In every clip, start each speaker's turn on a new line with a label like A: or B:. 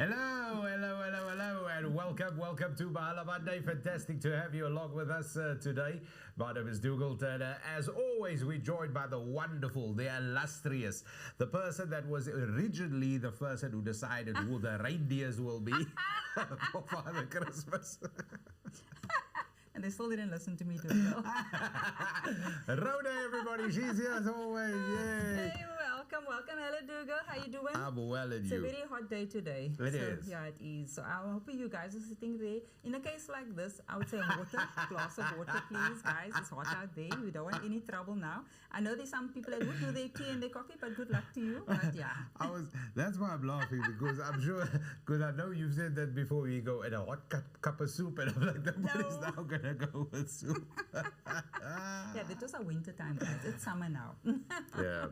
A: Hello, hello, hello, hello, and welcome to Mahala Monday. Fantastic to have you along with us today. My name is Dougal Turner. As always, we're joined by the wonderful, the illustrious, the person that was originally the person who decided who the reindeers will be for Father Christmas.
B: And they still didn't listen to me too well.
A: Rhoda, everybody, she's here as always. Yay.
B: Hey, welcome. Hello, Dougal. How you doing?
A: I'm well, and
B: It's
A: you?
B: a very hot day today.
A: It is.
B: Yeah, it is. So I hope you guys are sitting there. In a case like this, I would say water, glass of water, please, guys. It's hot out there. We don't want any trouble now. I know there's some people that would do their tea and their coffee, but good luck to you. But yeah.
A: That's why I'm laughing, because I'm sure, because I know you've said that before. You go, and a hot cup of soup, and I'm like, nobody's now gonna go with soup.
B: Yeah, that was our winter time, guys. It's summer now.
A: Yeah.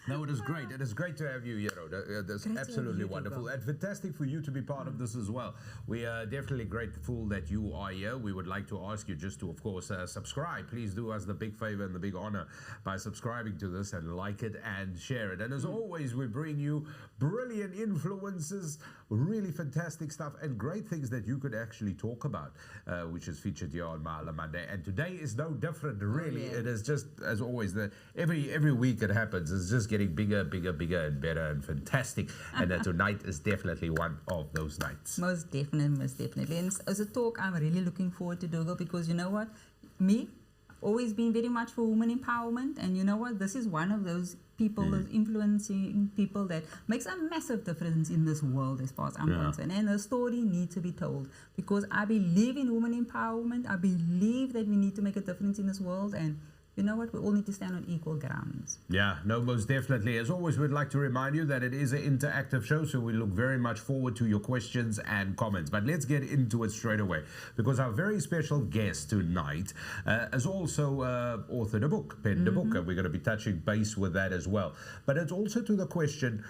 A: No, it is great. It is great to have you here. That's absolutely wonderful. And fantastic for you to be part of this as well. We are definitely grateful that you are here. We would like to ask you just to, of course, subscribe. Please do us the big favor and the big honor by subscribing to this and like it and share it. And as always, we bring you brilliant influences, really fantastic stuff, and great things that you could actually talk about, which is featured here on Mahala Monday. And today is no different, really. It is just, as always, every week it happens. It's just getting bigger, and better and fantastic. And tonight is definitely one of those nights.
B: Most definitely. And as a talk, I'm really looking forward to Dougal, because you know what? Me, always been very much for women empowerment. And you know what? This is one of those people, those influencing people that makes a massive difference in this world as far as I'm concerned. And the story needs to be told, because I believe in women empowerment. I believe that we need to make a difference in this world. And you know what? We all need to stand on equal grounds.
A: Yeah, no, most definitely. As always, we'd like to remind you that it is an interactive show, so we look very much forward to your questions and comments. But let's get into it straight away, because our very special guest tonight has also authored a book, penned a book, and we're going to be touching base with that as well. But it's also to the question,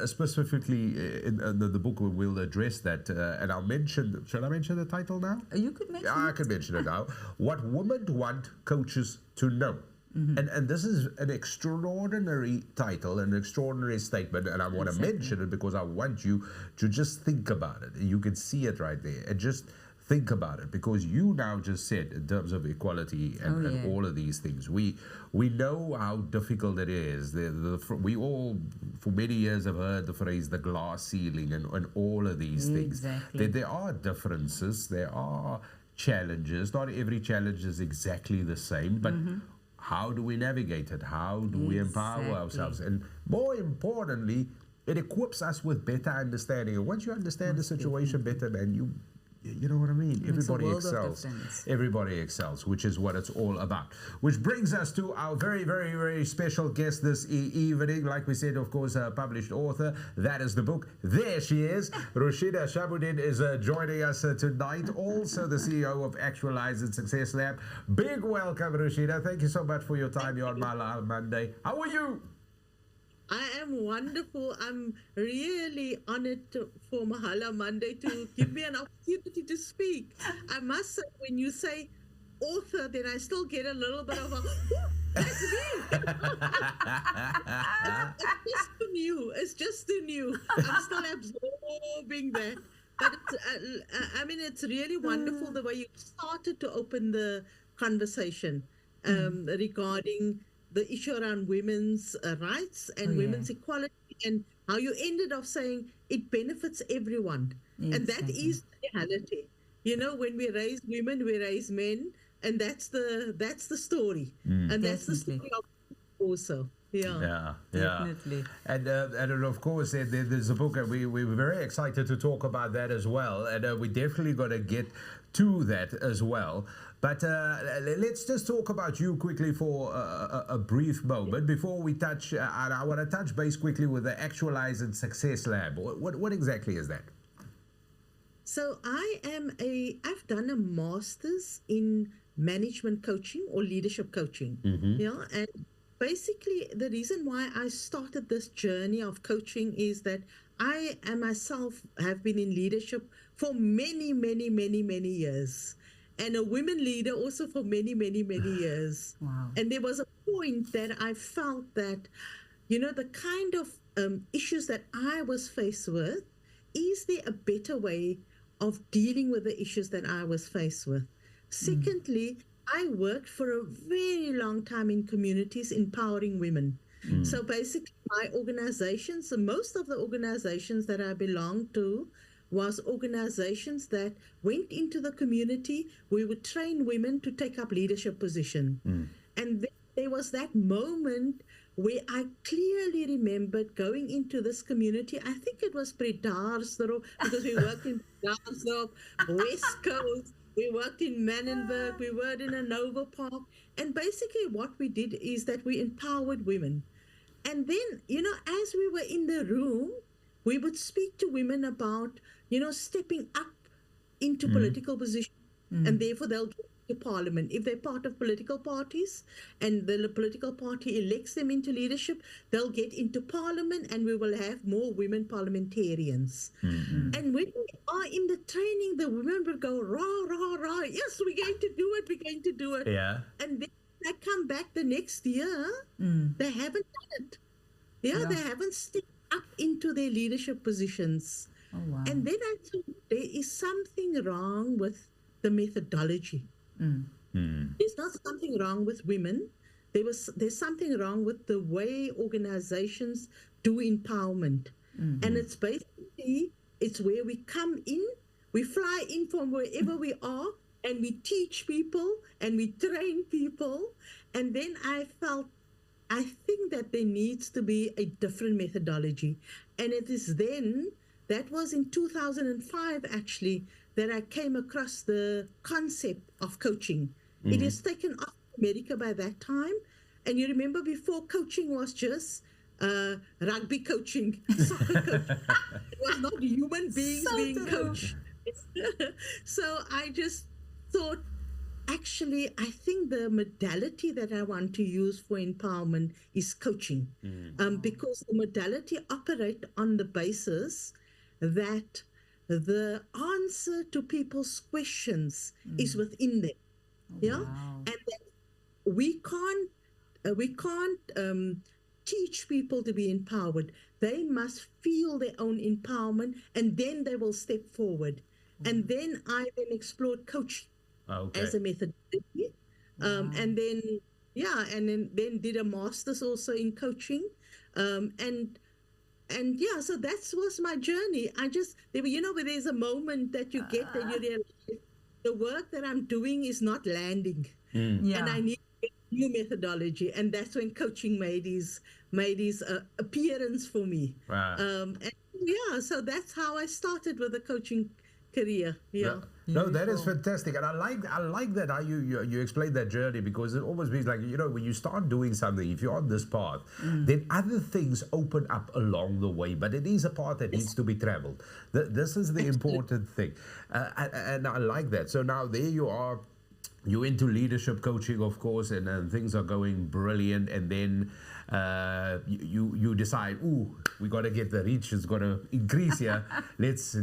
A: specifically in the book, we will address that, and I'll mention, shall I mention the title now?
B: You could mention it.
A: I could mention it now. What Women Want Coaches to Know. And this is an extraordinary title, an extraordinary statement, and I want to mention it because I want you to just think about it. You can see it right there, and just think about it, because you now just said, in terms of equality and all of these things, we know how difficult it is. We all, for many years, have heard the phrase the glass ceiling and all of these things. There are differences, there are challenges. Not every challenge is exactly the same, but how do we navigate it? How do we empower ourselves? And more importantly, it equips us with better understanding. And once you understand the situation better, then you know what I mean? Everybody excels. Everybody excels, which is what it's all about. Which brings us to our very, very, very special guest this evening. Like we said, of course, a published author. That is the book. There she is. Rosieda Shabodien is joining us tonight. Also the CEO of Actualize and Success Lab. Big welcome, Rosieda. Thank you so much for your time here on Mahala Monday. How are you?
C: I am wonderful. I'm really honored for Mahala Monday to give me an opportunity to speak. I must say, when you say author, then I still get a little bit of a, that's me. It's just too new. It's just too new. I'm still absorbing that. But I mean, it's really wonderful the way you started to open the conversation regarding the issue around women's rights and women's equality, and how you ended up saying it benefits everyone. And that is the reality. You know, when we raise women, we raise men, and that's the story. And that's the story of also. Yeah,
B: Definitely.
A: And of course, there's a book, and we're very excited to talk about that as well. And we definitely got to get to that as well. But let's just talk about you quickly for a brief moment before we touch. I want to touch base quickly with the Actualize and Success Lab. What exactly is that?
C: So I've done a master's in management coaching or leadership coaching. And basically the reason why I started this journey of coaching is that I myself have been in leadership for many years, and a women leader also for many years.
B: Wow.
C: And there was a point that I felt that, you know, the kind of issues that I was faced with is there a better way of dealing with the issues that I was faced with? Secondly, I worked for a very long time in communities empowering women. So basically, my organizations, so most of the organizations that I belonged to, was organizations that went into the community. We would train women to take up leadership position. And then there was that moment where I clearly remembered going into this community. I think it was Predarsdorp, because we worked in Predarsdorp, West Coast. We worked in Manenberg. We worked in a Nova Park. And basically what we did is that we empowered women. And then, as we were in the room, we would speak to women about, stepping up into political positions, and therefore they'll get to parliament. If they're part of political parties and the political party elects them into leadership, they'll get into parliament, and we will have more women parliamentarians. And when we are in the training, the women will go, rah, rah, rah, yes, we're going to do it, we're going to do it.
A: Yeah.
C: And then I come back the next year, they haven't done it. Yeah, they haven't stepped up into their leadership positions.
B: Oh, wow.
C: And then I thought there is something wrong with the methodology. There's not something wrong with women. There's something wrong with the way organizations do empowerment. And it's basically, it's where we come in, we fly in from wherever we are, and we teach people and we train people. And then I think that there needs to be a different methodology. And it is then, that was in 2005 actually, that I came across the concept of coaching. It is taken off America by that time. And you remember before, coaching was just rugby coaching, soccer coaching. It was not human beings being coached. So I just thought, actually, I think the modality that I want to use for empowerment is coaching, because the modality operates on the basis that the answer to people's questions is within them.
B: Wow.
C: And that we can't teach people to be empowered. They must feel their own empowerment, and then they will step forward. And then I explored coaching as a methodology, and then then did a master's also in coaching, and so that was my journey. Where there's a moment that you get that you realize the work that I'm doing is not landing, and I need a new methodology, and that's when coaching made his appearance for me.
A: Wow.
C: So that's how I started with the coaching career.
A: No, that is fantastic, and I like that how you explained that journey, because it almost means like, when you start doing something, if you're on this path, then other things open up along the way, but it is a path that needs to be traveled. This is the important thing, and I like that. So now there you are. You're into leadership coaching, of course, and things are going brilliant. And then you decide, we got to get the reach. It's got to increase here. let's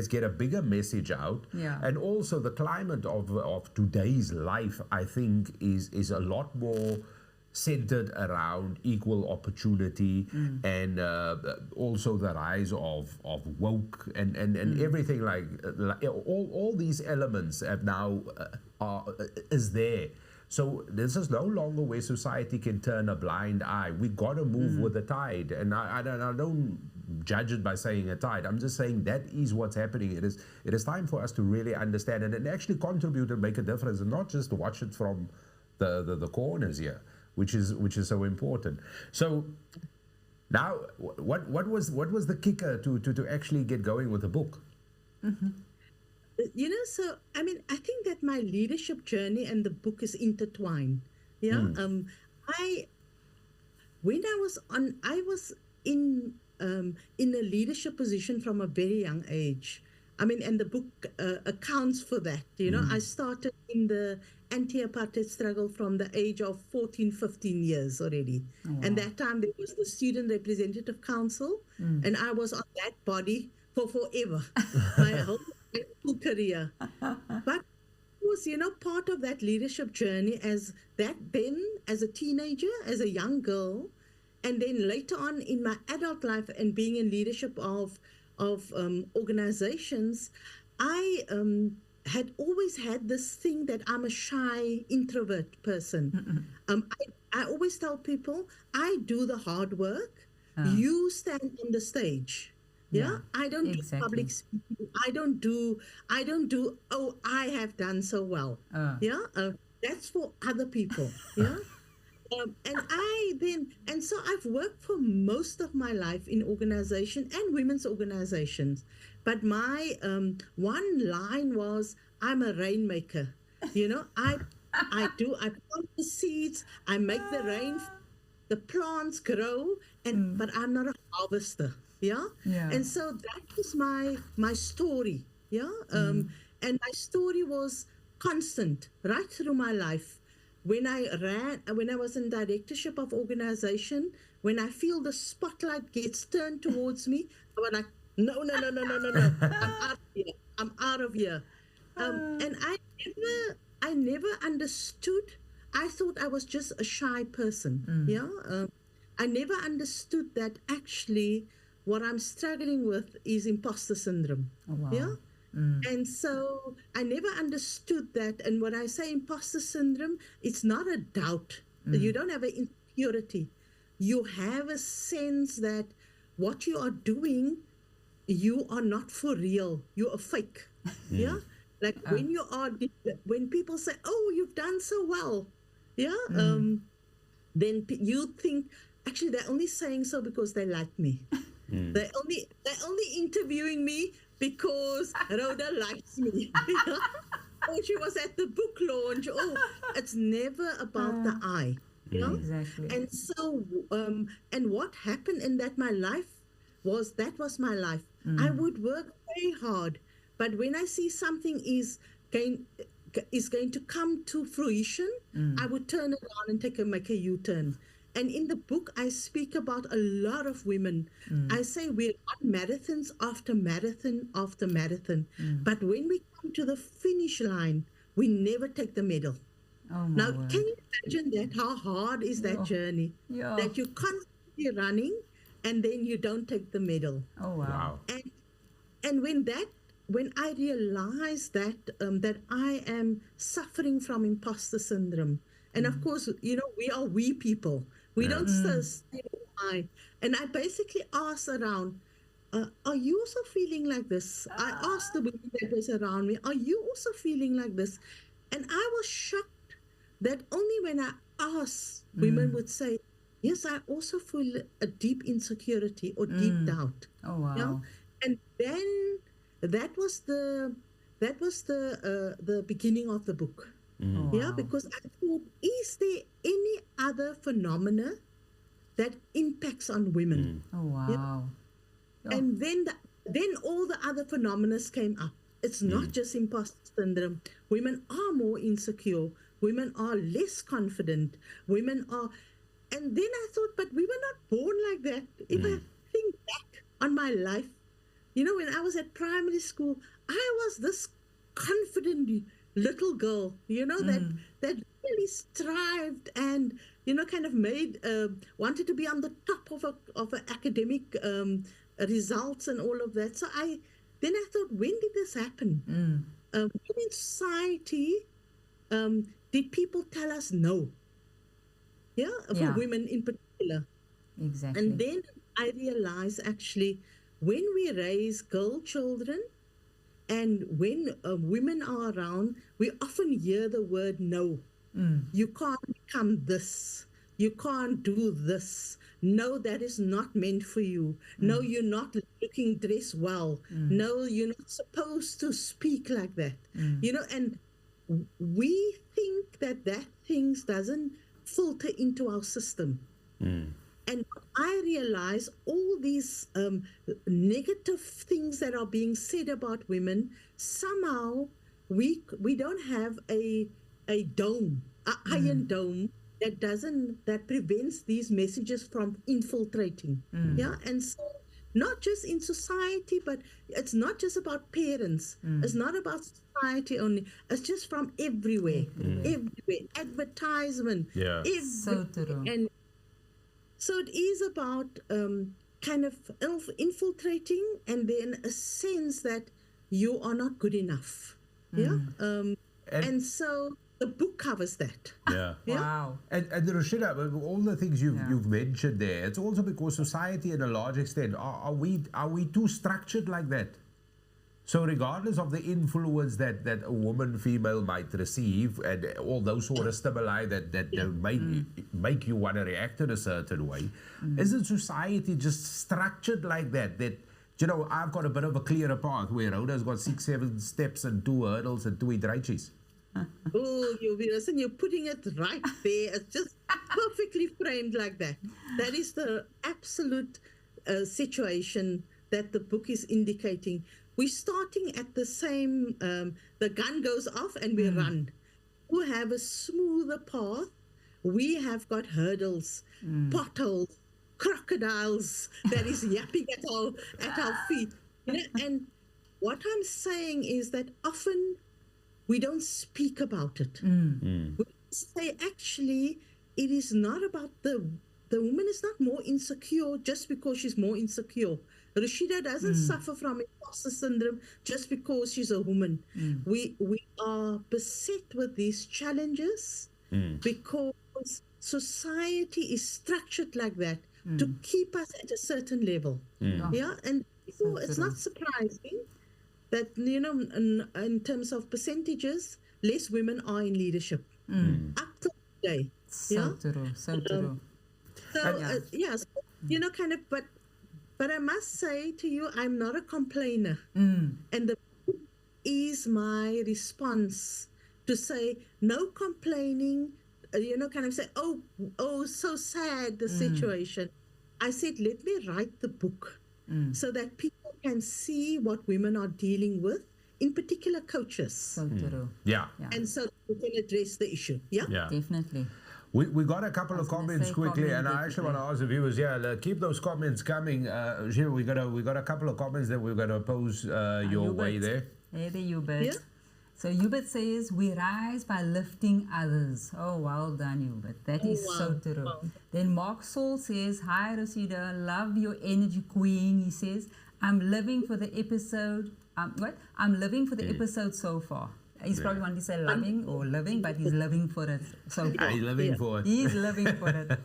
A: get a bigger message out.
B: Yeah.
A: And also the climate of today's life, I think, is a lot more centered around equal opportunity, and also the rise of woke and everything like all these elements have now is there. So this is no longer where society can turn a blind eye. We got to move with the tide, and I don't judge it by saying a tide. I'm just saying that is what's happening. It is time for us to really understand it and actually contribute and make a difference, and not just watch it from the corners here, which is so important. So now, what was the kicker to actually get going with the book?
C: I think that my leadership journey and the book is intertwined. When I was in a leadership position from a very young age. And the book accounts for that. I started in the anti-apartheid struggle from the age of 14, 15 years already. Oh, wow. And that time there was the Student Representative Council, and I was on that body for forever, my whole career. But it was, part of that leadership journey as a teenager, as a young girl, and then later on in my adult life and being in leadership of organizations, I had always had this thing that I'm a shy introvert person. I always tell people I do the hard work. You stand on the stage. Yeah, I don't do public speaking. I don't do. Oh, I have done so well. Yeah, that's for other people. Yeah. And so I've worked for most of my life in organization and women's organizations. But my one line was, I'm a rainmaker. I plant the seeds, I make the rain, the plants grow, but I'm not a harvester. Yeah. And so that was my story. Yeah. And my story was constant right through my life. When I was in directorship of organization, when I feel the spotlight gets turned towards me, I was like, no, I'm out of here. And I never understood. I thought I was just a shy person. Yeah. I never understood that actually what I'm struggling with is imposter syndrome.
B: Oh, wow.
C: Yeah. And so I never understood that. And when I say imposter syndrome, it's not a doubt. You don't have an insecurity. You have a sense that what you are doing, you are not for real. You are fake. Yeah. Like when people say, "Oh, you've done so well," yeah. Then you think actually they're only saying so because they like me. They're only interviewing me because Rhoda likes me. Or she was at the book launch. Oh, it's never about the I.
B: Exactly.
C: And so, and what happened in that my life was my life. I would work very hard, but when I see something is going to come to fruition, I would turn around and make a U-turn. And in the book, I speak about a lot of women. I say we run marathons after marathon after marathon. But when we come to the finish line, we never take the medal.
B: Oh, my
C: Now,
B: word.
C: can you imagine that? How hard is that journey? That you're constantly running and then you don't take the medal.
B: Oh, wow.
C: And when I realized that I am suffering from imposter syndrome, and of course, we people. We don't stay high. And I basically asked around, are you also feeling like this? I asked the women that was around me, are you also feeling like this? And I was shocked that only when I asked, women would say, yes, I also feel a deep insecurity or deep doubt.
B: Oh, wow.
C: You know? And then that was the beginning of the book.
B: Oh,
C: Yeah,
B: wow.
C: because I thought, is there any other phenomena that impacts on women?
B: Oh, wow.
C: And then all the other phenomena came up. It's not just imposter syndrome. Women are more insecure. Women are less confident. Women are... And then I thought, but we were not born like that. If I think back on my life, when I was at primary school, I was this confident little girl, that really strived and, kind of made, wanted to be on the top of a academic results and all of that. So then I thought, when did this happen? When in society, did people tell us no? Yeah, for women in particular.
B: Exactly.
C: And then I realized actually, when we raise girl children, and when women are around, we often hear the word no. You can't become this. You can't do this. No, that is not meant for you. No, you're not looking dressed well. No, you're not supposed to speak like that. And we think that things doesn't filter into our system. And I realize all these negative things that are being said about women, somehow we don't have a dome, iron dome that prevents these messages from infiltrating. Yeah, and so not just in society, but it's not just about parents. It's not about society only. It's just from everywhere. Advertisement.
A: Yeah.
B: So true.
C: And so it is about kind of infiltrating, and then a sense that you are not good enough. Yeah. And so the book covers that.
A: Yeah.
C: Yeah.
B: Wow.
A: And Rosieda, all the things you've mentioned there, it's also because society, in a large extent, are we too structured like that? So regardless of the influence that a woman, female might receive, and all those sort of stimuli that make you want to react in a certain way, isn't society just structured like that? That, you know, I've got a bit of a clearer path where Rhoda's got 6, 7 steps and 2 hurdles and 2 iterations.
C: Oh, you're putting it right there. It's just perfectly framed like that. That is the absolute situation that the book is indicating. We're starting at the same, the gun goes off and we run. We have a smoother path. We have got hurdles, potholes, crocodiles that is yapping at our feet. You know? And what I'm saying is that often we don't speak about it. We say, actually, it is not about the woman is not more insecure just because she's more insecure. Rosieda doesn't suffer from imposter syndrome just because she's a woman. We are beset with these challenges because society is structured like that to keep us at a certain level. Yeah, and so it's not surprising that, you know, in terms of percentages, less women are in leadership up to today.
B: So true. So,
C: so you know, kind of, but I must say to you, I'm not a complainer. And the book is my response to say, no complaining, you know, kind of say, oh, so sad, the situation. I said, let me write the book so that people can see what women are dealing with, in particular coaches.
B: So true.
A: Yeah.
C: And so we can address the issue. Yeah.
B: Definitely.
A: We got a couple of comments quickly, and I actually want to ask the viewers, keep those comments coming. Gilles, we got a couple of comments that we're going to pose your way there.
B: Hey there, Hubert.
C: Yeah.
B: So Hubert says, we rise by lifting others. Oh, well done, Hubert. That is so true.
C: Wow.
B: Then Mark Saul says, hi, Rosieda, love your energy, queen. He says, I'm living for the episode. I'm living for the episode so far. He's probably wanting to say loving or living, but he's living for it. So far.
A: He's living for it.
B: He's living for it.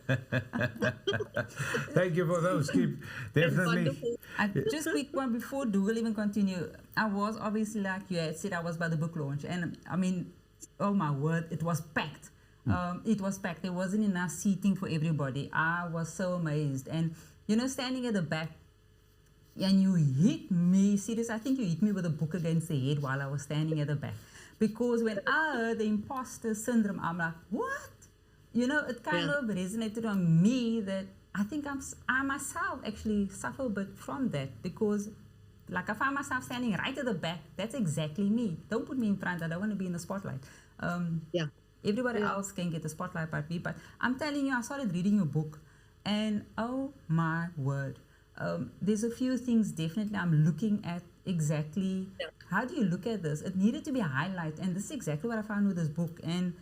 A: Thank you for those. Keep definitely.
B: Just quick one before Dougal even continue. I was obviously, like you had said, I was by the book launch, and I mean, oh my word, it was packed. It was packed. There wasn't enough seating for everybody. I was so amazed, and you know, standing at the back. And you hit me, seriously, I think you hit me with a book against the head while I was standing at the back. Because when I heard the imposter syndrome, I'm like, what? You know, it kind of resonated on me that I think I myself actually suffer a bit from that. Because, like, I find myself standing right at the back. That's exactly me. Don't put me in front. I don't want to be in the spotlight. Everybody else can get the spotlight but me. But I'm telling you, I started reading your book. And, oh, my word. There's a few things definitely I'm looking at exactly. How do you look at this? It needed to be highlighted, and this is exactly what I found with this book. And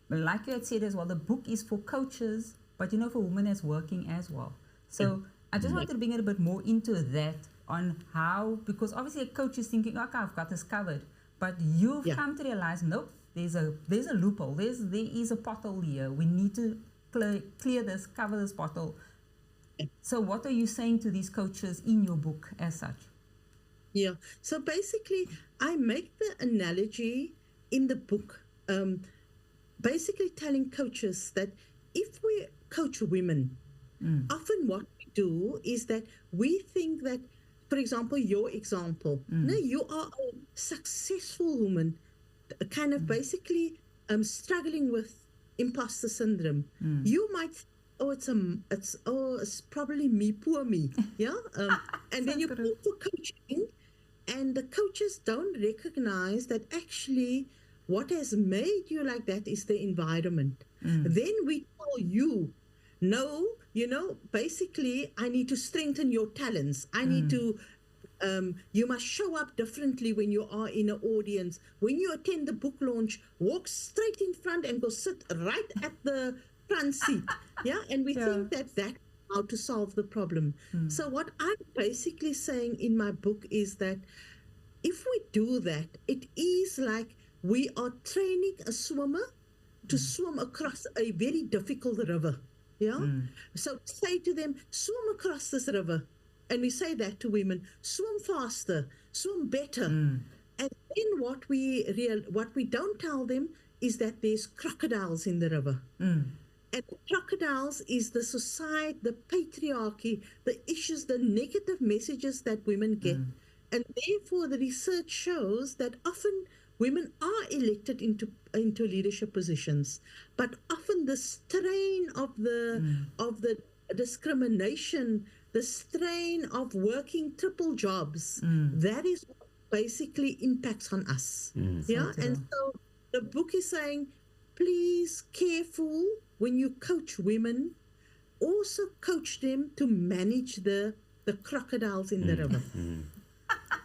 B: like you had said as well, the book is for coaches, but you know, for women that's working as well. So I just wanted to bring it a bit more into that on how, because obviously a coach is thinking, okay, I've got this covered, but you've come to realize, nope, there's a loophole. There is a pothole here. We need to clear this, cover this pothole. So what are you saying to these coaches in your book as such?
C: Yeah. So basically, I make the analogy in the book, basically telling coaches that if we coach women, often what we do is that we think that, for example, your example, no, you are a successful woman, kind of basically struggling with imposter syndrome. You might it's probably me, poor me, and then you go for coaching, and the coaches don't recognize that actually what has made you like that is the environment. Then we tell you, no, you know, basically I need to strengthen your talents. I need to, you must show up differently when you are in an audience. When you attend the book launch, walk straight in front and go sit right at the front seat. And we think that how to solve the problem. So what I'm basically saying in my book is that if we do that, it is like we are training a swimmer to swim across a very difficult river. Yeah. So say to them, swim across this river. And we say that to women, swim faster, swim better. And then what we don't tell them is that there's crocodiles in the river. And crocodiles is the society, the patriarchy, the issues, the negative messages that women get. And therefore, the research shows that often women are elected into leadership positions, but often the strain of the discrimination, the strain of working triple jobs, that is what basically impacts on us. Yeah, and so the book is saying, please, careful when you coach women, also coach them to manage the crocodiles in the river.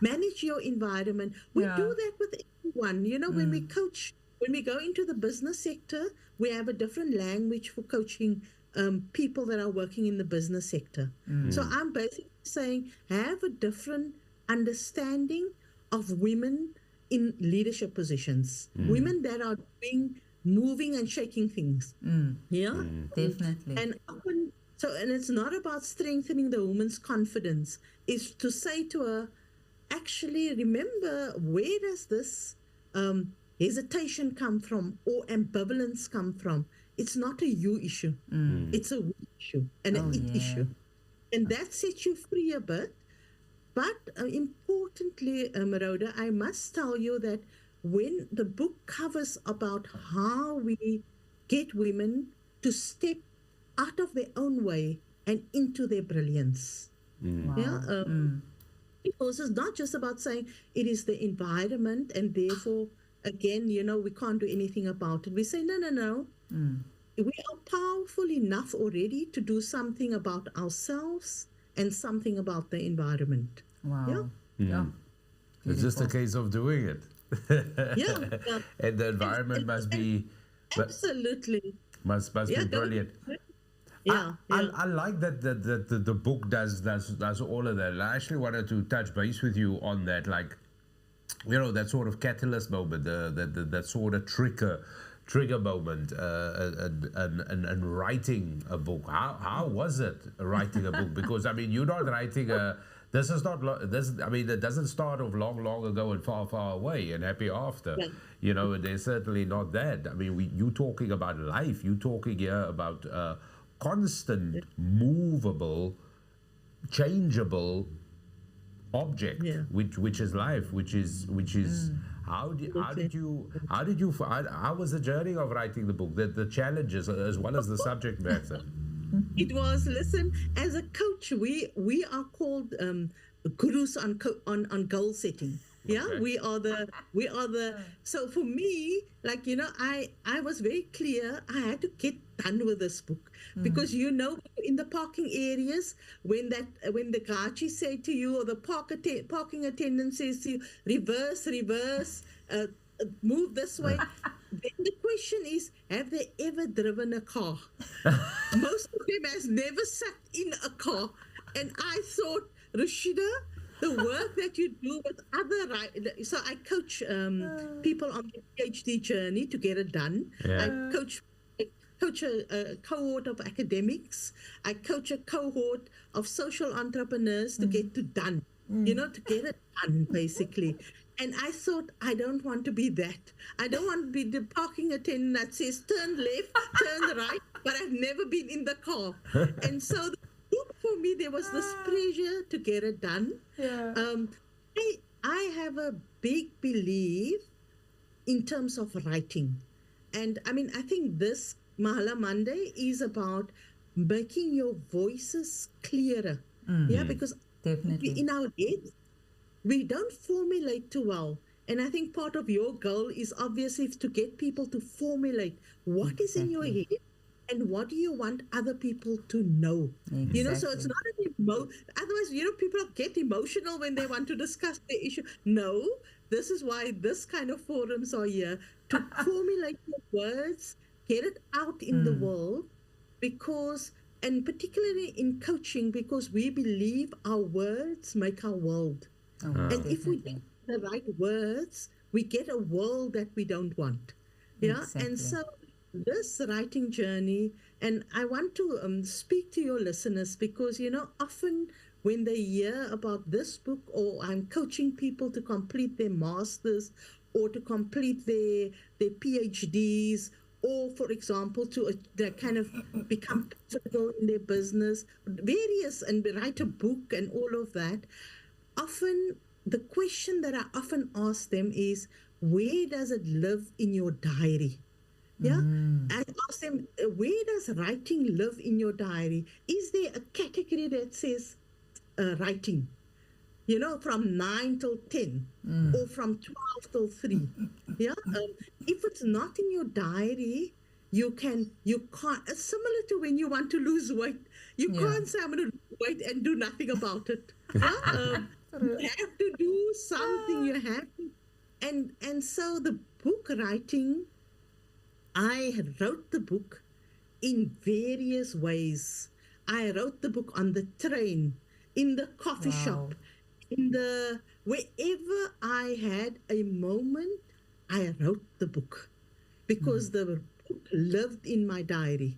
C: Manage your environment. We do that with everyone. You know, when we coach, when we go into the business sector, we have a different language for coaching people that are working in the business sector. So I'm basically saying, have a different understanding of women in leadership positions. Women that are moving and shaking things. Yeah,
B: definitely.
C: And often, and it's not about strengthening the woman's confidence. It's to say to her, actually, remember, where does this hesitation come from or ambivalence come from? It's not a you issue. It's a we issue and an it issue. And that sets you free a bit. But importantly, Rhoda, I must tell you that when the book covers about how we get women to step out of their own way and into their brilliance. Yeah, because it's not just about saying it is the environment and therefore, again, you know, we can't do anything about it. We say, no. We are powerful enough already to do something about ourselves and something about the environment.
B: Wow.
A: Yeah. It's just a case of doing it. And the environment must be
C: absolutely
A: must be brilliant. I like that the book does all of that. I actually wanted to touch base with you on that, like, you know, that sort of catalyst moment, that sort of trigger moment, and writing a book. How was it writing a book? Because I mean, you're not writing a. This is not. I mean, it doesn't start off long ago and far away and happy after. You know, there's certainly not that. I mean, you talking about life. You talking here about constant, movable, changeable object, which is life, which is. How was the journey of writing the book? The challenges as well as the subject matter.
C: It was, listen, as a coach, we are called gurus on goal setting. Yeah, okay. we are the. So for me, like, you know, I was very clear. I had to get done with this book because, you know, in the parking areas, when the gachi say to you, or the parking attendant says to you, reverse, move this way. Then the question is, have they ever driven a car? Most of them has never sat in a car. And I thought, Rosieda, the work that you do with so I coach people on the PhD journey to get it done. I coach a cohort of academics. I coach a cohort of social entrepreneurs to get to done, you know, to get it done, basically. And I thought, I don't want to be that. I don't want to be the parking attendant that says, turn left, turn right, but I've never been in the car. And so for me, there was this pressure to get it done. I have a big belief in terms of writing. And I mean, I think this Mahala Monday is about making your voices clearer. Because definitely in our heads, we don't formulate too well. And I think part of your goal is obviously to get people to formulate what is in your head and what do you want other people to know. You know, so it's not otherwise, you know, people get emotional when they want to discuss the issue. No, this is why this kind of forums are here, to formulate your words, get it out in the world, because and particularly in coaching, because we believe our words make our world. And if we get the right words, we get a world that we don't want. Yeah. And so this writing journey, and I want to speak to your listeners, because, often when they hear about this book, or I'm coaching people to complete their masters or to complete their PhDs, or, for example, to kind of become profitable in their business, and write a book and all of that, often the question that I often ask them is, where does it live in your diary? Yeah, I ask them, where does writing live in your diary? Is there a category that says writing? From 9 till 10, or from 12 till 3. Yeah. If it's not in your diary, you can't. It's similar to when you want to lose weight. You can't say, I'm going to lose weight and do nothing about it. Yeah? You have to do something. You have to. And so the book writing, I wrote the book in various ways. I wrote the book on the train, in the coffee shop, wherever I had a moment, I wrote the book, because the book lived in my diary.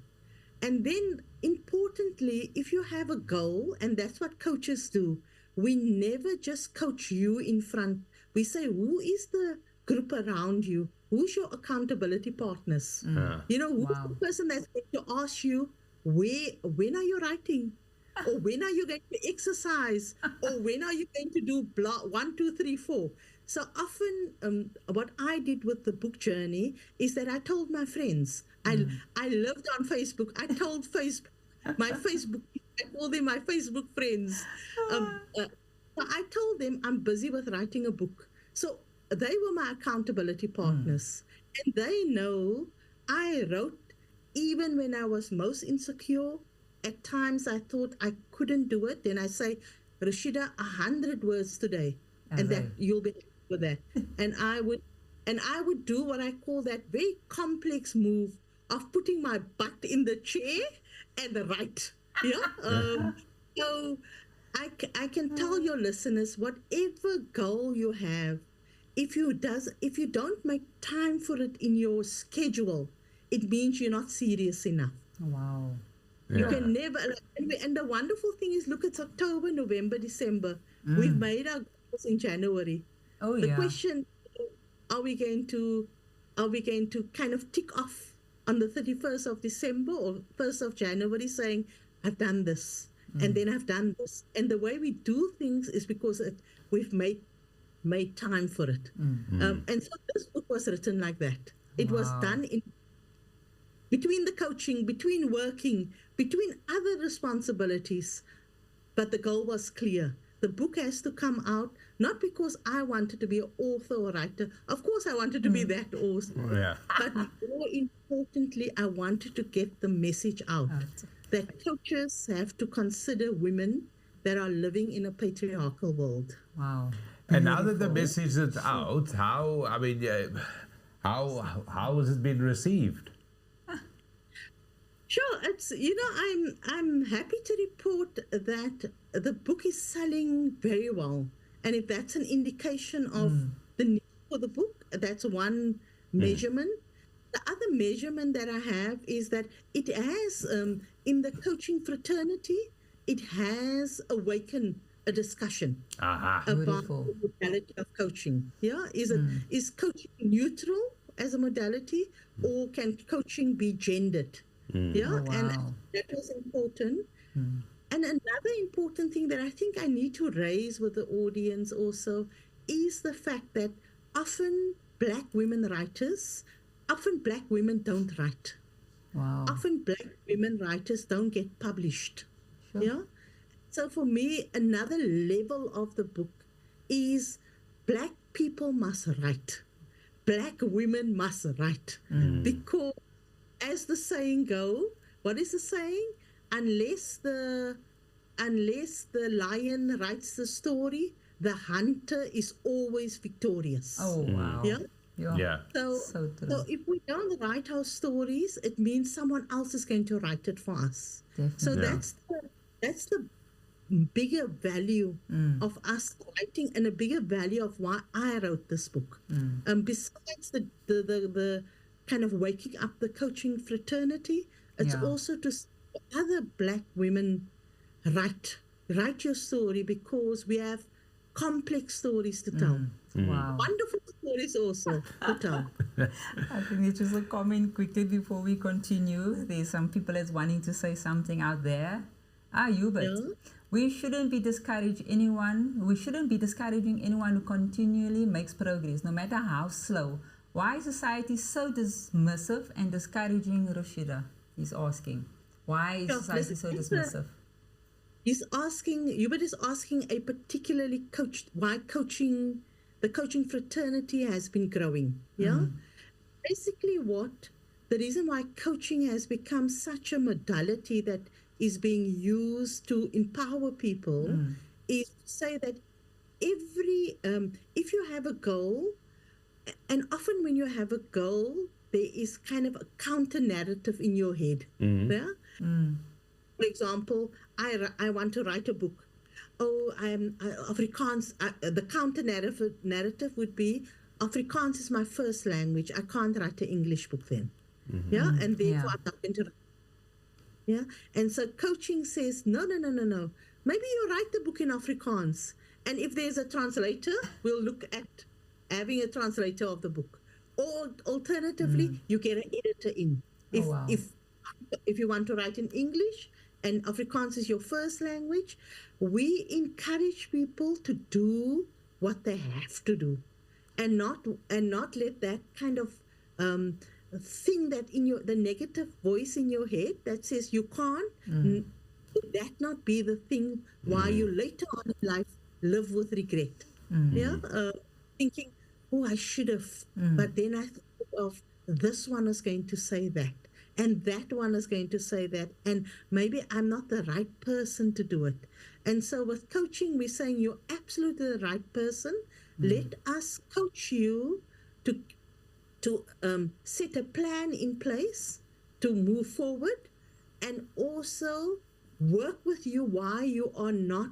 C: And then, importantly, if you have a goal, and that's what coaches do, we never just coach you in front. We say, who is the group around you? Who's your accountability partners? Who's the person that's going to ask you, when are you writing? Or when are you going to exercise? Or when are you going to do 1, 2, 3, 4? So often what I did with the book journey is that I told my friends, I lived on Facebook. I told my Facebook, I call them my Facebook friends. So I told them I'm busy with writing a book. So they were my accountability partners. And they know I wrote even when I was most insecure. At times I thought I couldn't do it. Then I say, Rosieda, 100 words today. And that you'll be happy with that. And I would do what I call that very complex move of putting my butt in the chair and write. Yeah. So I can tell your listeners, whatever goal you have, if you don't make time for it in your schedule, it means you're not serious enough.
B: Wow.
C: You can never, and the wonderful thing is, look, it's October, November, December. We've made our goals in January. The question, are we going to kind of tick off on the 31st of December or 1st of January saying, I've done this, and then I've done this. And the way we do things is because we've made time for it. And so this book was written like that. It was done between the coaching, between working, between other responsibilities. But the goal was clear. The book has to come out, not because I wanted to be an author or writer. Of course, I wanted to be that also. But more importantly, I wanted to get the message out that coaches have to consider women that are living in a patriarchal world.
B: Wow.
A: And now that the message is out, how has it been received?
C: Sure, it's I'm happy to report that the book is selling very well, and if that's an indication of the need for the book, that's one measurement. The other measurement that I have is that it has in the coaching fraternity, it has awakened a discussion about the modality of coaching. Yeah, is coaching neutral as a modality, or can coaching be gendered? Yeah, and that was important. And another important thing that I think I need to raise with the audience also is the fact that often Black women writers, often Black women don't write. Often Black women writers don't get published. Yeah. So for me, another level of the book is Black people must write. Black women must write. Because as the saying goes, what is the saying? Unless the lion writes the story, the hunter is always victorious.
B: Oh, wow.
C: Yeah.
B: Yeah.
A: Yeah.
C: So,
B: So true.
C: so if we don't write our stories, it means someone else is going to write it for us. So
B: Definitely.
A: Yeah.
C: that's the bigger value of us writing, and a bigger value of why I wrote this book. Besides the kind of waking up the coaching fraternity, it's
B: Yeah.
C: also to other Black women write your story, because we have complex stories to tell.
B: Wow.
C: Wonderful stories also to tell.
B: I think it's just a comment quickly before we continue. There's some people that's wanting to say something out there. Hubert,
C: Yeah.
B: we shouldn't be discouraging anyone. We shouldn't be discouraging anyone who continually makes progress, no matter how slow. Why is society so dismissive and discouraging, Rosieda? He's asking. Why is
C: Yeah,
B: society so
C: listen,
B: dismissive?
C: Hubert is asking a particularly why the coaching fraternity has been growing. Yeah. Basically, the reason why coaching has become such a modality that is being used to empower people is to say that if you have a goal, and often when you have a goal, there is kind of a counter narrative in your head. Yeah. For example, I want to write a book. Oh, Afrikaans. The counter narrative would be Afrikaans is my first language. I can't write an English book then. Yeah, and therefore I'm not going to. Yeah, and so coaching says no. Maybe you write the book in Afrikaans, and if there's a translator, we'll look at having a translator of the book. Or alternatively, you get an editor in. If you want to write in English and Afrikaans is your first language, we encourage people to do what they have to do, and not let that kind of thing that the negative voice in your head that says you can't, that not be the thing why you later on in life live with regret. Yeah, thinking, oh, I should have, but then I thought of this one is going to say that, and that one is going to say that, and maybe I'm not the right person to do it. And so with coaching, we're saying you're absolutely the right person. Let us coach you to set a plan in place to move forward, and also work with you why you are not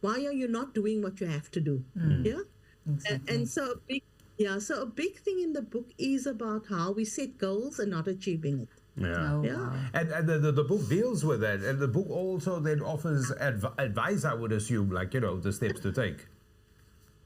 C: why are you not doing what you have to do. Yeah.
B: Exactly.
C: And so a big thing in the book is about how we set goals and not achieving it.
A: Yeah.
B: Oh,
C: Yeah.
B: wow.
A: And the book deals with that, and the book also then offers advice, I would assume, like, the steps to take.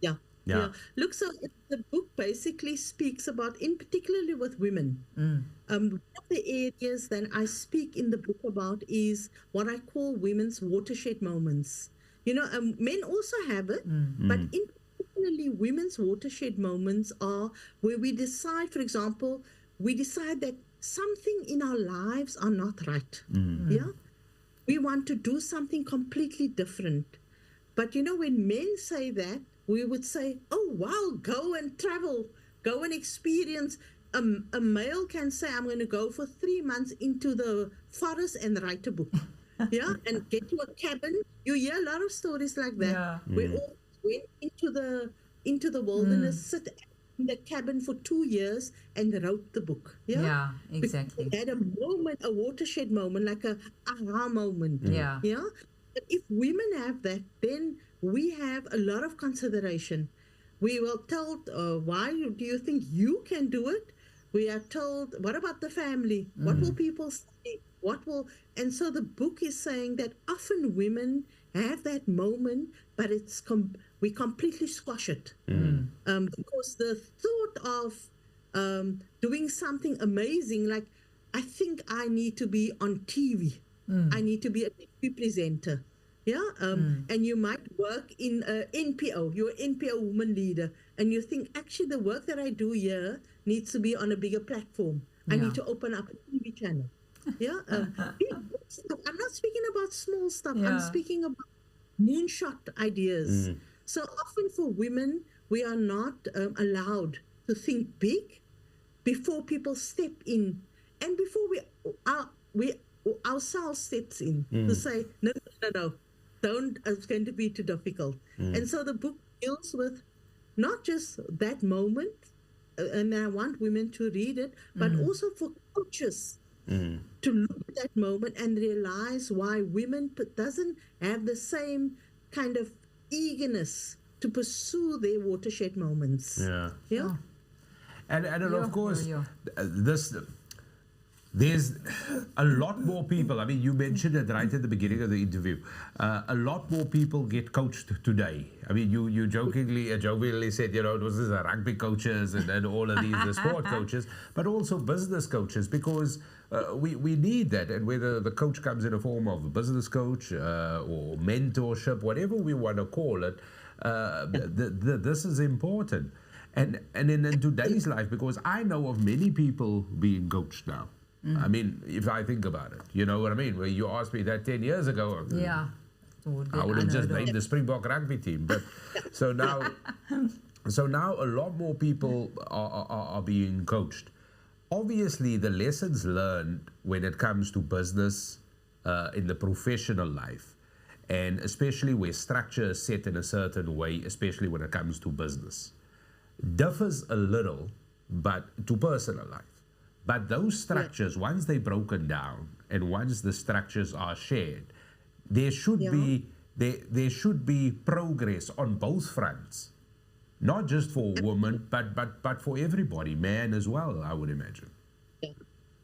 C: Yeah.
A: Yeah.
C: Look, so the book basically speaks about, in particularly with women, one of the areas that I speak in the book about is what I call women's watershed moments. Men also have it, but in particularly women's watershed moments are where we decide, for example, that something in our lives are not right. Yeah. We want to do something completely different. But when men say that, we would say, oh, wow, go and travel, go and experience. A male can say, I'm going to go for 3 months into the forest and write a book. Yeah, and get to a cabin. You hear a lot of stories like that.
B: Yeah.
C: We all went into the wilderness, sit in the cabin for 2 years and wrote the book. Yeah,
B: Yeah, exactly.
C: Because they had a watershed moment, like a aha moment.
B: Yeah.
C: Yeah. But if women have that, then we have a lot of consideration. We were told, why do you think you can do it? We are told, what about the family? What will people say? And so the book is saying that often women have that moment, but we completely squash it. Because the thought of doing something amazing, like, I think I need to be on TV. I need to be a TV presenter. Yeah, and you might work in NPO. You're an NPO woman leader, and you think, actually, the work that I do here needs to be on a bigger platform. I need to open up a TV channel. Yeah, big stuff. I'm not speaking about small stuff. I'm speaking about moonshot ideas. So often for women, we are not allowed to think big before people step in, and before we ourselves steps in to say, no, don't, it's going to be too difficult. And so the book deals with not just that moment, and I want women to read it, but also for coaches to look at that moment and realize why women doesn't have the same kind of eagerness to pursue their watershed moments.
A: Yeah.
C: Yeah.
A: And of course,
B: yeah.
A: this there's a lot more people. I mean, you mentioned it right at the beginning of the interview. A lot more people get coached today. I mean, you jokingly said, it was the rugby coaches and all of these, the sport coaches, but also business coaches, because we need that. And whether the coach comes in a form of a business coach or mentorship, whatever we want to call it, this is important. And in today's life, because I know of many people being coached now. I mean, if I think about it, you know what I mean? Where you asked me that 10 years ago,
B: Yeah.
A: I would have just named the Springbok rugby team. But so now a lot more people are being coached. Obviously, the lessons learned when it comes to business in the professional life, and especially where structure is set in a certain way, especially when it comes to business, differs a little, but to personal life. But those structures, once they're broken down and once the structures are shared, there should be progress on both fronts, not just for women, but for everybody, man as well, I would imagine.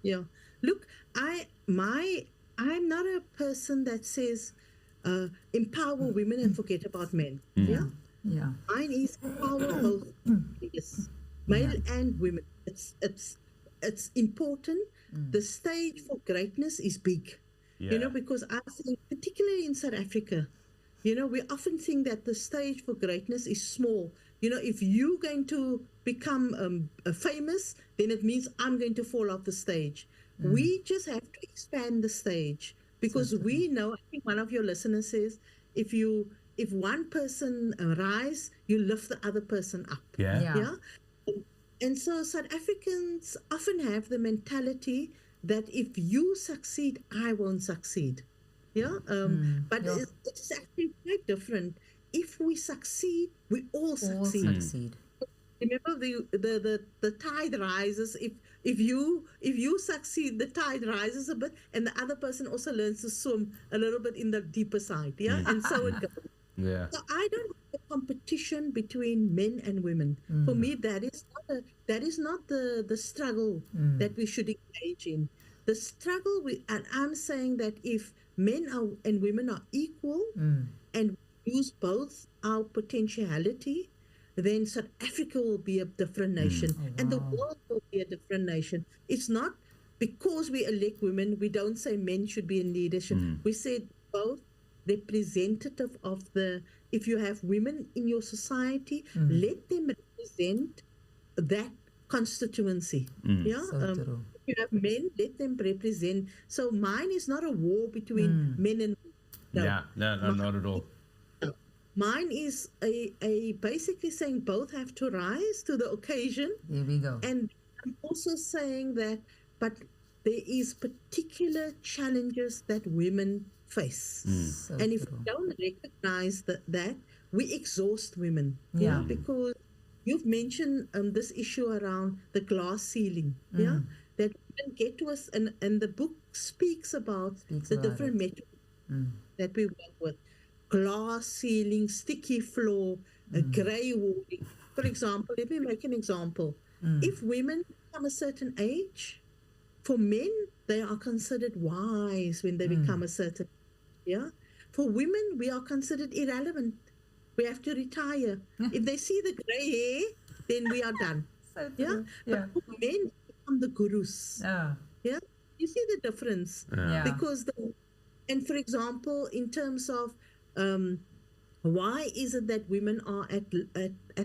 C: Yeah. Look, I'm not a person that says empower women and forget about men. Yeah.
B: Yeah.
C: Mine is empower both, yes, male and women. It's important. The stage for greatness is big.
A: Yeah.
C: Because I think, particularly in South Africa, we often think that the stage for greatness is small. If you're going to become famous, then it means I'm going to fall off the stage. We just have to expand the stage, because we know, I think one of your listeners says, if one person rise, you lift the other person up.
A: Yeah.
C: And so South Africans often have the mentality that if you succeed, I won't succeed. Yeah. But it's actually quite different. If we succeed, we all succeed. Remember, the tide rises. If you succeed, the tide rises a bit, and the other person also learns to swim a little bit in the deeper side. Yeah, and so it goes.
A: Yeah.
C: So I don't have a competition between men and women. For me, that is not the struggle that we should engage in. The struggle, and I'm saying that if men and women are equal and use both our potentiality, then South Africa will be a different nation, and the world will be a different nation. It's not because we elect women, we don't say men should be in leadership. We said both representative of if you have women in your society, let them represent that constituency. Yeah.
B: So
C: if you have men, let them represent. So mine is not a war between men and women.
A: No, not at all.
C: Mine is a basically saying both have to rise to the occasion.
B: There we go.
C: And I'm also saying that, but there is particular challenges that women face.
B: So
C: and if
B: true.
C: we don't recognize that, we exhaust women.
B: Yeah.
C: Because you've mentioned this issue around the glass ceiling. Yeah. That women get to us, and the book speaks about the different methods that we work with. Glass ceiling, sticky floor, grey walling. For example, let me make an example. If women become a certain age, for men, they are considered wise when they become a certain age. Yeah. For women, we are considered irrelevant. We have to retire. If they see the grey hair, then we are done.
B: So
C: Yeah.
B: true. Yeah.
C: But for men, become the gurus.
B: Yeah.
C: Yeah. You see the difference?
B: Yeah.
C: Because and for example, in terms of why is it that women are at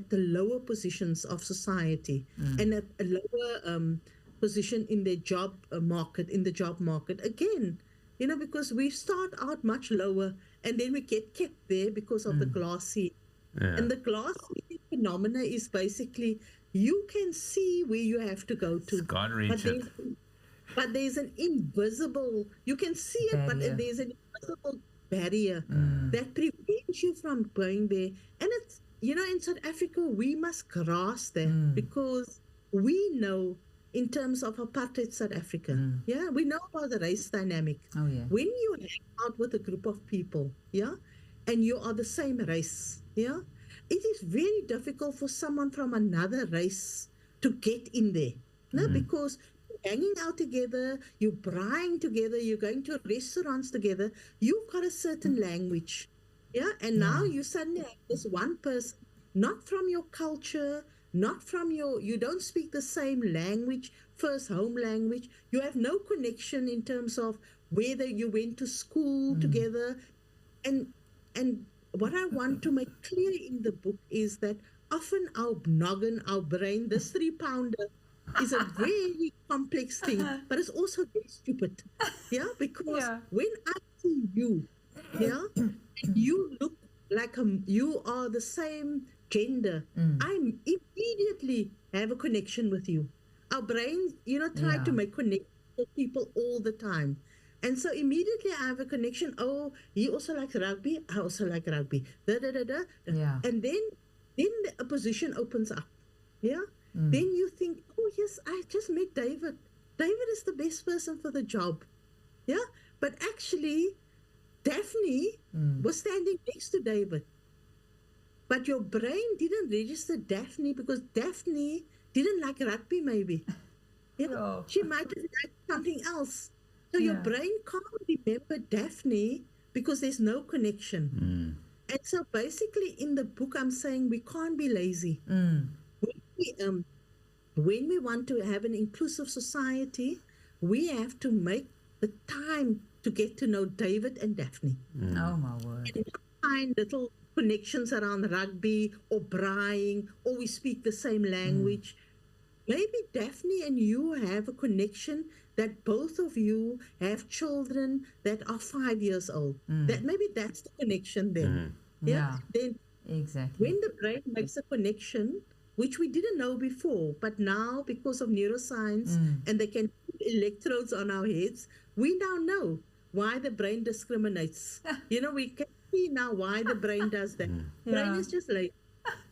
C: the lower positions of society and at a lower position in their job market, again, because we start out much lower and then we get kept there because of the glass ceiling. And the glass ceiling phenomena is basically, you can see where you have to go to.
A: Can't reach it.
C: But there's an invisible, you can see it, but there's an invisible barrier that prevents you from going there. And it's, in South Africa, we must grasp that because we know in terms of apartheid South Africa. Yeah, we know about the race dynamic.
B: Oh, yeah.
C: When you hang out with a group of people, yeah, and you are the same race, yeah, it is very difficult for someone from another race to get in there. No, because you're hanging out together, you're braaiing together, you're going to restaurants together, you've got a certain language. Yeah, and now you suddenly have this one person, not from your culture, not from you don't speak the same language, first home language. You have no connection in terms of whether you went to school together. And what I want to make clear in the book is that often our noggin, our brain, this 3-pounder is a very complex thing, but it's also very stupid. Yeah, because when I see you, yeah, and you look like you are the same gender, I immediately have a connection with you. Our brains, try to make connections with people all the time. And so immediately I have a connection. Oh, he also likes rugby. I also like rugby.
B: Yeah.
C: And then a position opens up. Yeah. Then you think, oh yes, I just met David. David is the best person for the job. Yeah. But actually, Daphne was standing next to David. But your brain didn't register Daphne because Daphne didn't like rugby, maybe. Yeah, she might have liked something else. So your brain can't remember Daphne because there's no connection. And so basically in the book, I'm saying we can't be lazy. When we want to have an inclusive society, we have to make the time to get to know David and Daphne.
B: Oh, my word.
C: And find little connections around rugby or braaiing, or we speak the same language. Maybe Daphne and you have a connection that both of you have children that are 5 years old. That maybe that's the connection then. Yeah. Then
B: exactly.
C: when the brain makes a connection, which we didn't know before, but now because of neuroscience and they can put electrodes on our heads, we now know why the brain discriminates. We can see now why the brain does that. Brain is just like,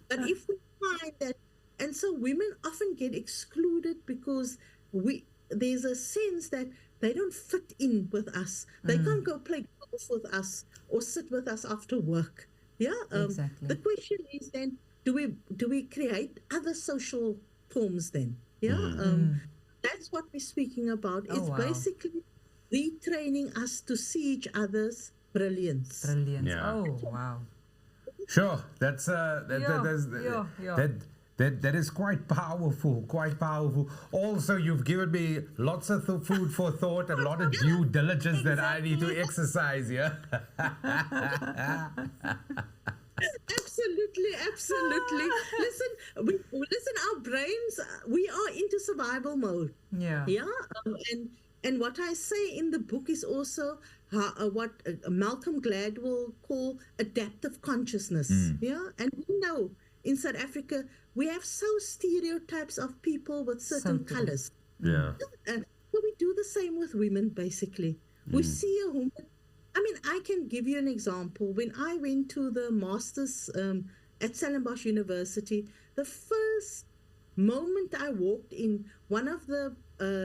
C: but if we find that, and so women often get excluded because there's a sense that they don't fit in with us. They can't go play golf with us or sit with us after work. Yeah.
B: Exactly.
C: The question is then, do we create other social forms then? Yeah. That's what we're speaking about. It's basically retraining us to see each other's brilliance.
A: Yeah.
B: Oh, wow.
A: Sure, that's that is quite powerful, Also, you've given me lots of food for thought and a lot of due diligence that I need to exercise. Yeah.
C: Absolutely. Listen. Our brains, we are into survival mode.
B: Yeah.
C: Yeah. And what I say in the book is also what Malcolm Gladwell call adaptive consciousness. Yeah. And we know in South Africa we have so stereotypes of people with certain colors.
A: Yeah.
C: So we do the same with women. Basically, we see a woman. I mean, I can give you an example. When I went to the masters at Stellenbosch University, the first moment I walked in, one of the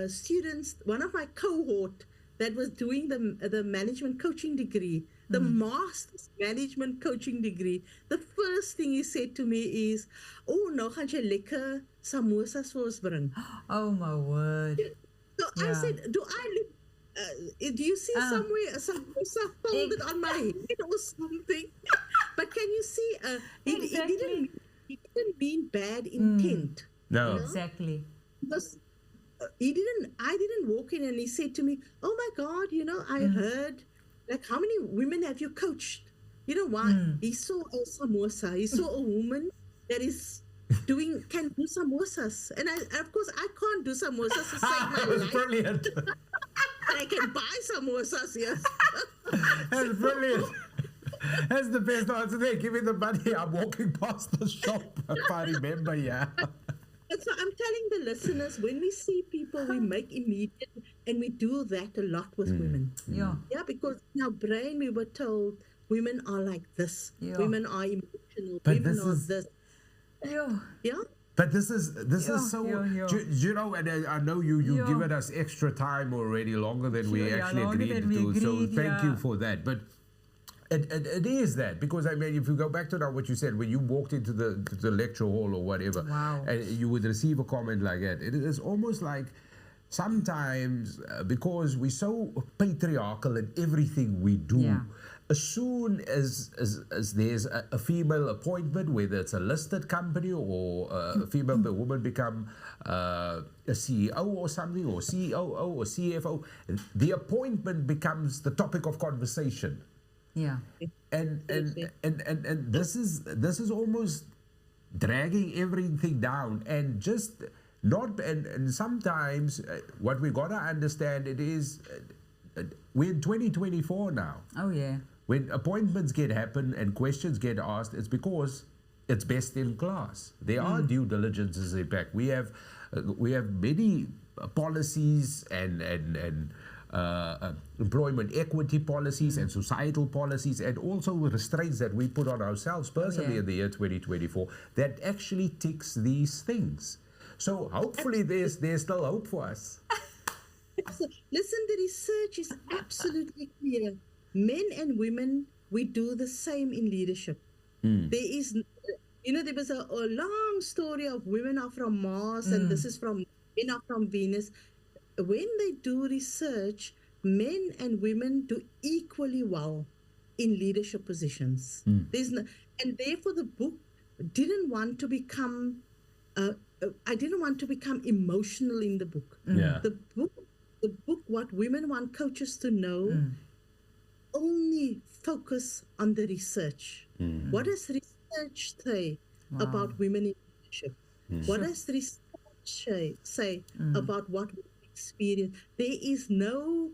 C: students, one of my cohort that was doing the management coaching degree, the master's management coaching degree, the first thing he said to me is, "Oh, nou gaan jy lekker samosas vir ons bring."
B: Oh, my word.
C: So I said, "Do I look? Do you see somewhere a samosa folded on my head or something?" But can you see? He didn't mean bad intent.
A: No.
B: Exactly.
C: Because I didn't walk in and he said to me, "Oh my God, I heard, like, how many women have you coached?" You know why? He saw a samosa. He saw a woman that is can do samosas. And of course, I can't do samosas to save my life.
A: Brilliant.
C: I can buy samosas, yes.
A: That's brilliant. That's the best answer there. Give me the money. I'm walking past the shop, if I remember, yeah.
C: And so I'm telling the listeners, when we see people, we make immediate, and we do that a lot with women.
B: Yeah.
C: Yeah, because in our brain, we were told women are like this.
B: Yeah.
C: Women are emotional.
A: But
C: women
A: this
C: are
A: is-
C: this.
B: Yeah.
C: Yeah.
A: But this is so.
B: Yeah.
A: You know, and I know you've given us extra time already, longer than we actually agreed to. So thank you for that. But it is that, because I mean, if you go back to now what you said when you walked into the lecture hall or whatever, and you would receive a comment like that, it is almost like sometimes because we're so patriarchal in everything we do. As soon as there's a female appointment, whether it's a listed company or a female woman become a CEO or something, or COO or CFO, the appointment becomes the topic of conversation.
B: Yeah.
A: And this is almost dragging everything down, and just not, and sometimes what we gotta understand, it is we're in 2024 now.
B: Oh yeah.
A: When appointments happen and questions get asked, it's because it's best in class. There are due diligences in fact. We have many policies and employment equity policies and societal policies, and also restraints that we put on ourselves personally in the year 2024 that actually ticks these things. So hopefully there's still hope for us.
C: Listen, the research is absolutely clear. Men and women, we do the same in leadership. There is, there was a long story of women are from Mars and this is from men are from Venus. When they do research, men and women do equally well in leadership positions. And therefore the book didn't want to become, I didn't want to become emotional in the book. The book, what women want coaches to know, only focus on the research. What does research say about women in leadership? What does research say about what we experience? There is no,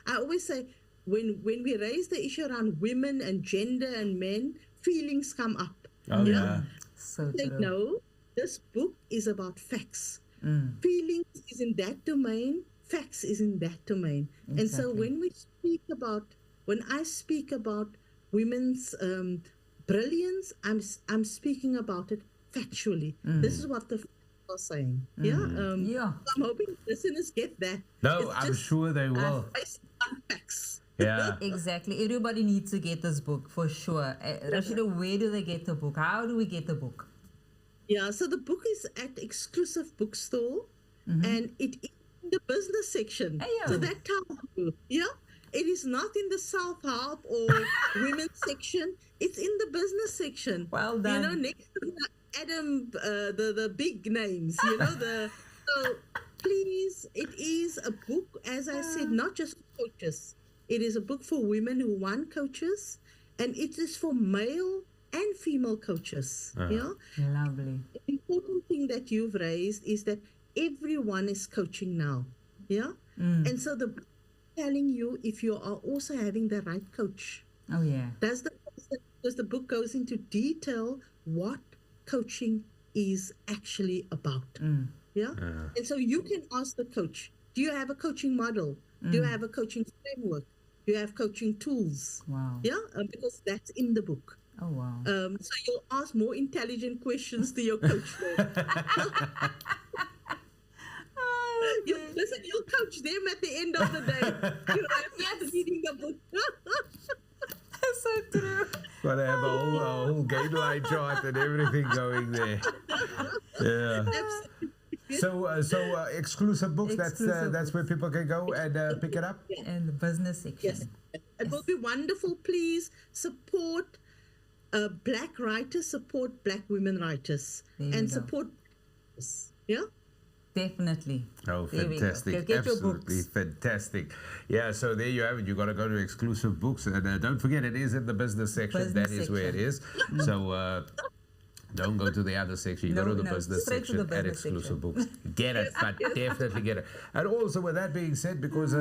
C: I always say, when we raise the issue around women and gender and men, feelings come up.
B: So
C: like,
B: true.
C: no, this book is about facts. Feelings is in that domain, facts is in that domain.
B: Exactly.
C: And so when I speak about women's brilliance, I'm speaking about it factually. This is what the facts are saying. I'm hoping listeners get that.
A: No, I'm sure they will.
C: Based on facts.
B: Exactly. Everybody needs to get this book for sure. Rosieda, where do they get the book? How do we get the book?
C: So the book is at exclusive bookstore, and it is in the business section. So that tells you, it is not in the self-help or women's section. It's in the business section.
B: Well done.
C: Next to Adam, the big names. So please, it is a book, as I said, not just for coaches. It is a book for women who want coaches, and it is for male and female coaches.
B: Lovely.
C: The important thing that you've raised is that everyone is coaching now. And so the book is telling you if you are also having the right coach. Because the book goes into detail what coaching is actually about. And so you can ask the coach, do you have a coaching model? Do you have a coaching framework? Do you have coaching tools? Because that's in the book.
B: Oh, wow.
C: So you'll ask more intelligent questions to your coach. Listen, you'll coach them at the end of the day. After reading the book.
B: That's so true.
A: Got to have a whole guideline chart and everything going there. So exclusive books. That's where people can go and pick it up.
B: In the business section.
C: It will be wonderful. Please support Black writers, support Black women writers, and support.
B: Definitely.
A: Oh, fantastic. Absolutely fantastic. So there you have it. You got to go to exclusive books. And don't forget, it is in the business section. That is where it is. So don't go to the other section. You go to the business section at exclusive books. Get it, but definitely get it. And also, with that being said, because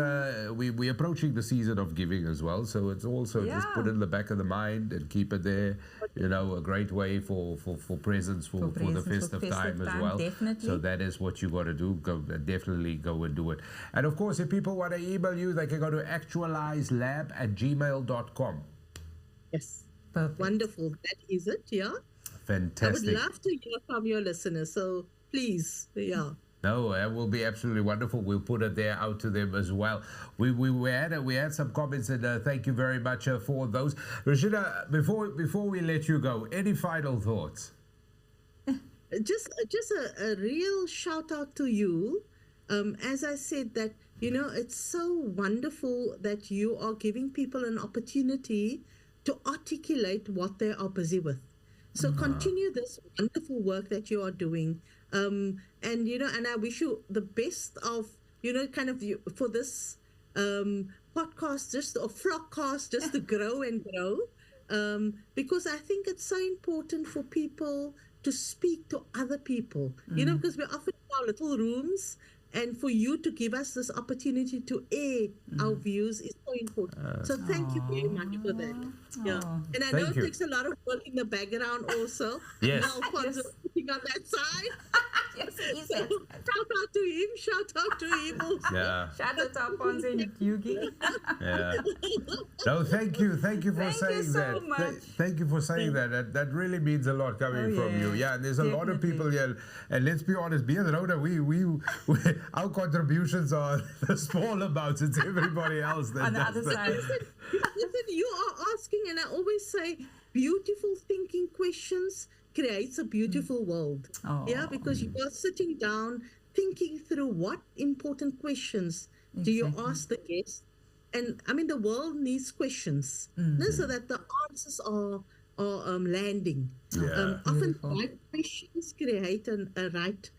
A: we're approaching the season of giving as well, so it's also just put it in the back of the mind and keep it there. A great way for presents for the festive time as well.
B: Definitely.
A: So that is what you got to do. Definitely go and do it. And of course, if people want to email you, they can go to actualizelab@gmail.com.
C: Yes.
B: Perfect.
C: Wonderful. That is it.
A: Fantastic.
C: I would love to hear from your listeners. So please, yeah.
A: No, it will be absolutely wonderful. We'll put it there out to them as well. We had some comments, and thank you very much for those. Rosieda, before we let you go, any final thoughts?
C: Just a real shout out to you. As I said, that it's so wonderful that you are giving people an opportunity to articulate what they are busy with. So continue this wonderful work that you are doing. And I wish you the best of, for this podcast, or vlogcast, just to grow and grow. Because I think it's so important for people to speak to other people, because we're often in our little rooms, and for you to give us this opportunity to air our views is so important. So thank you very much for that. Yeah. And I know it takes a lot of work in the background also.
A: Yes.
C: Alfonso sitting on that side.
B: Yes, it is.
C: So, shout out to him also.
A: Yeah.
B: Shout out to Alfonso and Yugi.
A: Yeah. No, thank you for
B: Thank you
A: saying
B: so
A: that.
B: much.
A: Thank you for saying that. That really means a lot coming from you. Yeah, and there's a lot of people here. And let's be honest, being Rhoda, we our contributions are the small amounts. It's everybody else that
B: On the
A: does
B: other
A: that.
B: side.
C: Listen, you are asking, and I always say, beautiful thinking questions creates a beautiful world. Yeah, because you are sitting down thinking through what important questions do you ask the guest. And I mean, the world needs questions, so that the answers are landing.
A: Yeah.
C: Often right questions create a right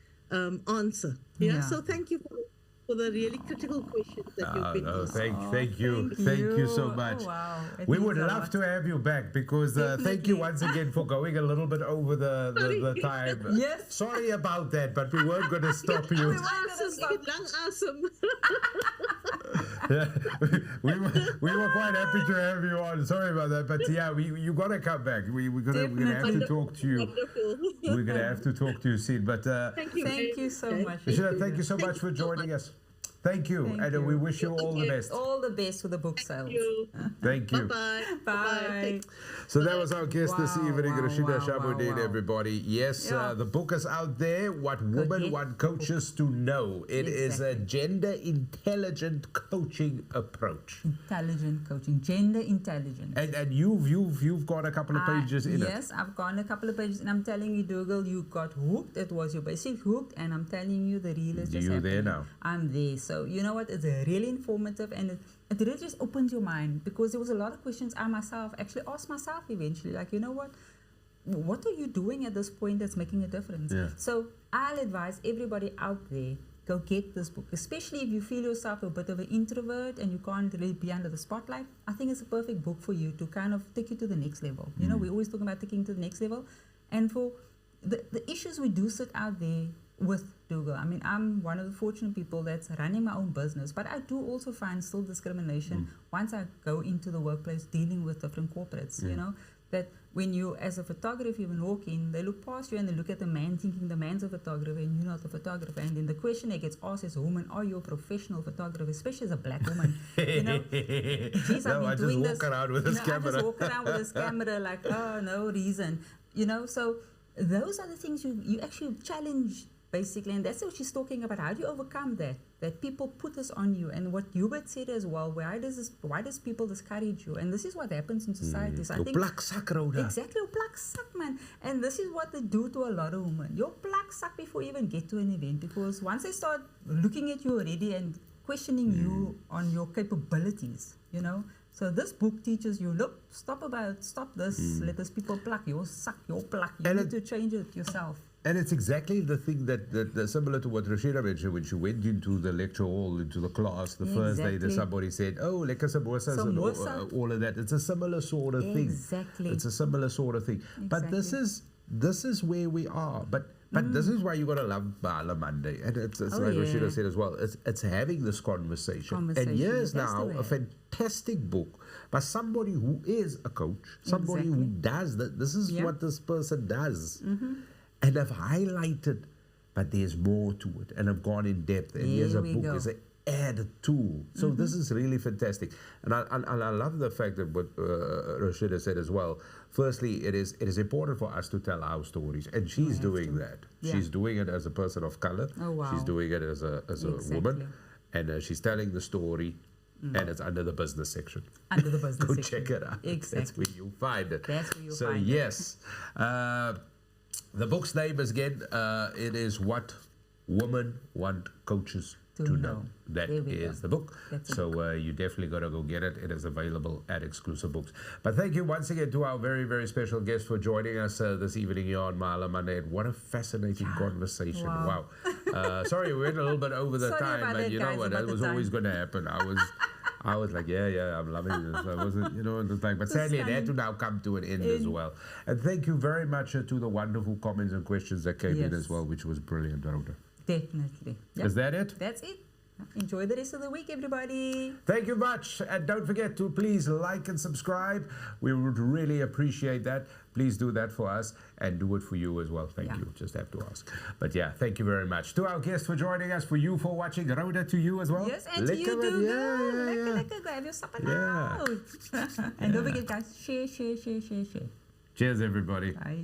C: answer. Yeah. So thank you for the really critical questions that you've been asking.
A: Thank you so much.
B: Oh, wow.
A: We would love to have you back, because thank you once again for going a little bit over the time.
B: Yes.
A: Sorry about that, but we weren't going to stop you.
C: Awesome.
A: we were quite happy to have you on. Sorry about that, but yeah, you got to come back. We're gonna have to talk to you.
C: Wonderful.
A: We're gonna have to talk to you soon. But
C: Thank you
B: so much.
A: Rosieda, thank you so much for joining us. Thank you, and we wish you all the best.
B: All the best for the book sales.
A: Thank you.
C: Bye.
B: Bye.
A: So that was our guest this evening, Rosieda Shabodien,
B: wow.
A: everybody. Yes, the book is out there, What Women Want Coaches to Know. It is a gender-intelligent coaching approach.
B: Intelligent coaching, gender intelligent.
A: And you've got a couple of pages in it.
B: Yes, I've got a couple of pages, and I'm telling you, Dougal, you got hooked. It was your basic hooked, and I'm telling you, the real is just
A: You're there
B: happening.
A: now.
B: I'm there. So you know what? It's really informative, and it really just opens your mind, because there was a lot of questions I myself actually asked myself eventually. Like, you know what are you doing at this point that's making a difference?
A: Yeah.
B: So I'll advise everybody out there, go get this book, especially if you feel yourself a bit of an introvert and you can't really be under the spotlight. I think it's a perfect book for you to kind of take you to the next level. You know, we always talk about taking to the next level, and for the issues we do sit out there with, Dougal. I mean, I'm one of the fortunate people that's running my own business, but I do also find still discrimination once I go into the workplace dealing with different corporates, you know, that when you, as a photographer, even walk in, they look past you and they look at the man thinking the man's a photographer and you're not a photographer. And then the question that gets asked as a woman, are you a professional photographer, especially as a black woman? You know, geez, I've been doing this.
A: I just walk around with this camera.
B: I just walk around with this camera like, oh, no reason. You know, so those are the things you actually challenge, basically, and that's what she's talking about. How do you overcome that people put this on you? And what Hubert said as well, why does people discourage you? And this is what happens in societies. I think
A: plak sak, Rhoda.
B: Exactly, your plak suck, man. And this is what they do to a lot of women. Your plak suck before you even get to an event, because once they start looking at you already and questioning you on your capabilities, you know. So this book teaches you, look, stop this, let those people pluck, your suck, your pluck. You need to change it yourself.
A: And it's exactly the thing that similar to what Rosieda mentioned when she went into the lecture hall, into the class, the first day that somebody said, oh, lekker samosas and all of that. It's a similar sort of thing.
B: Exactly.
A: It's a similar sort of thing. Exactly. But this is where we are. But this is why you got to love Mahala Monday. And it's like Rosieda said as well, it's having this conversation. And here's now a fantastic book by somebody who is a coach, somebody who does that. This is what this person does. And I've highlighted, but there's more to it. And I've gone in depth. And here's a book. It's an add tool. So this is really fantastic. And I love the fact that what Rosieda said as well. Firstly, it is important for us to tell our stories. And she's doing that.
B: Yeah.
A: She's doing it as a person of color.
B: Oh, wow.
A: She's doing it as a woman. And she's telling the story. And it's under the business section.
B: Under the business
A: Go
B: section.
A: check it out.
B: Exactly.
A: That's where you'll find it.
B: That's where you'll
A: so
B: find it.
A: yes, the book's name is again. It is What Women Want Coaches to Know. That
B: There we
A: is
B: go.
A: the book.
B: That's the
A: So you definitely got to go get it. It is available at Exclusive Books. But thank you once again to our very, very special guest for joining us this evening here on Mahala Monday. And what a fascinating conversation.
B: Wow.
A: Sorry, we went a little bit over the
B: Sorry
A: time,
B: about
A: but
B: that,
A: you know
B: guys,
A: what?
B: about
A: That
B: the
A: was always
B: time.
A: going to happen. I was like, yeah, I'm loving this. I wasn't, you know, it's like, but sadly it had to now come to an end as well. And thank you very much to the wonderful comments and questions that came in
B: Yes.
A: as well, which was brilliant, Rhoda.
B: Definitely. Yep.
A: Is that it?
B: That's it. Enjoy the rest of the week, everybody.
A: Thank you much. And don't forget to please like and subscribe. We would really appreciate that. Please do that for us and do it for you as well. Thank you. Just have to ask. But yeah, thank you very much. To our guests for joining us, for you for watching. Rhoda, to you as well.
B: Yes, and to you
A: Lekker,
B: too.
A: yeah.
B: Lekker. Go have your supper
A: Yeah.
B: now. And don't forget, guys, share.
A: Cheers, everybody.
B: Bye.